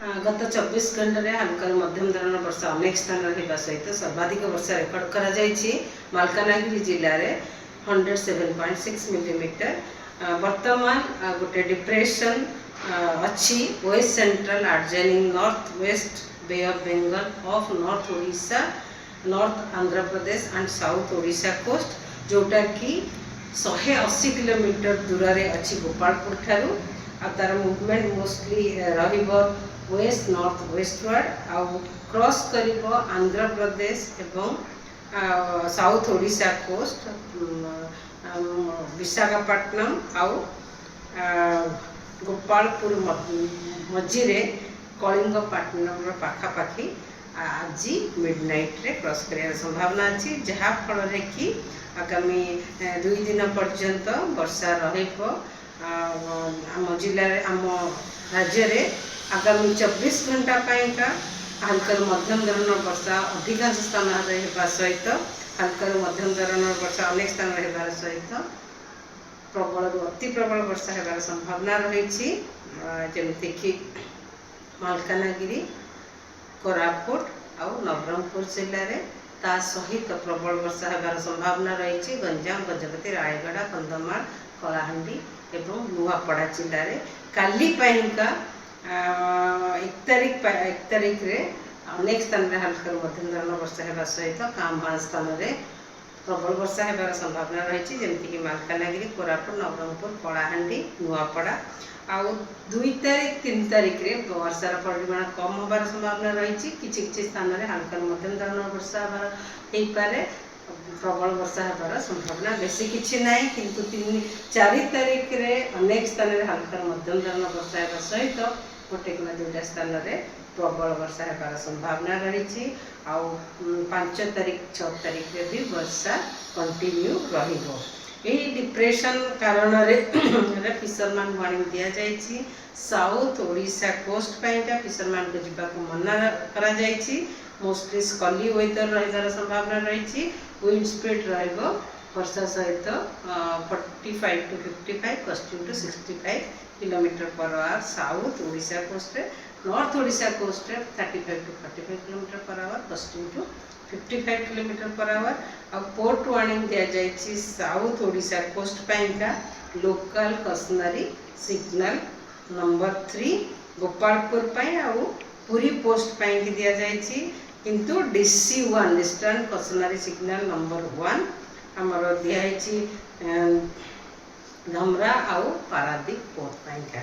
गत 24 घंटे हल्का मध्यम धरण वर्षा अनेक स्थान होगा सहित सर्वाधिक वर्षा रेकर्ड कर मालकानगिरी जिले में 107.6 मिलीमीटर। वर्तमान गोटे डिप्रेशन अच्छी west central adjoining north west bay of Bengal off north Odisha north Andhra Pradesh and south Odisha coast जोटा कि 180 किलोमीटर दूर रे अच्छी गोपालपुर ठारू आ तार मूवमेंट मोस्टली रहिबो वेस्ट नॉर्थ वेस्टवर्ड आउ क्रॉस करिबो आंध्र प्रदेश एवं साउथ ओडिशा कोस्ट विशाखापट्टनम आउ गोपालपुर मझीरे कलिंगपट्टनम पाखापाखी आज मिडनाइट रे क्रॉस कर संभावना अच्छी जहाँ फल कि आगामी 2 दिन पर्यंत वर्षा रहिबो आम जिले आम राज्य रे आगामी 24 घंटा पाइका हल्का मध्यम धरण वर्षा अधिकांश स्थान सहित हल्का मध्यम धरण वर्षा अनेक स्थान रहा सहित प्रबल अति प्रबल वर्षा होगार संभावना रही जमीक मालकानगिरी कोरापुट आउ नवरंगपुर जिले में ता सहित प्रबल वर्षा होगार संभावना रही गंजाम गजपति रायगढ़ कंधमाल कलाहांडी एवं नुआपड़ा जिले में काली पाइका 1 तारीख रे अनेक स्थान में हल्का मध्यम धरण वर्षा होगा सहित काम स्थान में प्रबल वर्षा होगार संभावना रही जमीक मालकानगिरी कोरापुट नवरंगपुर कलाहांडी नुआपड़ा आउ 2 तारीख 3 तारीख रे वर्षार परिमाण कम होबार संभावना रही किछि स्थान में हल्का मध्यम धरण वर्षा हो पारे प्रबल वर्षा होबार संभावना बेसी किछि नाही किंतु 4 तारीख रे अनेक स्थान में हल्का मध्यम धरण वर्षा होगा सहित गोटे कि 2टा स्थान में प्रबल वर्षा होबार संभावना रही आउ 5 तारीख 6 तारीख रे भी वर्षा कंटिन्यू रहिबो। यही डिप्रेशन कारण फिशरमैन वार्निंग दि जाइए साउथ ओडिशा कोस्ट पाइका फिशरमैन को जीवाक मना करा जाइए मोस्टली स्कली वेदर रही संभावना रही विंड स्पीड वर्षा सहित 45 to 55 gusting to 65 kilometre per hour south Odisha coast north Odisha coast 35 to 45 kilometre per hour gusting to 55 kilometre per hour आ पोर्ट वार्निंग दि जाइए साउथ ओडिशा कोस्ट पाइका local cautionary signal number 3 Gopalpur आउ पुरी पोस्ट पाई दि जाइए किंतु DC1 ईस्टर्न कशनरी सिग्नल नंबर 1 आमर दिखाई धमरा आउ पारादीप पोर्ट पाइका।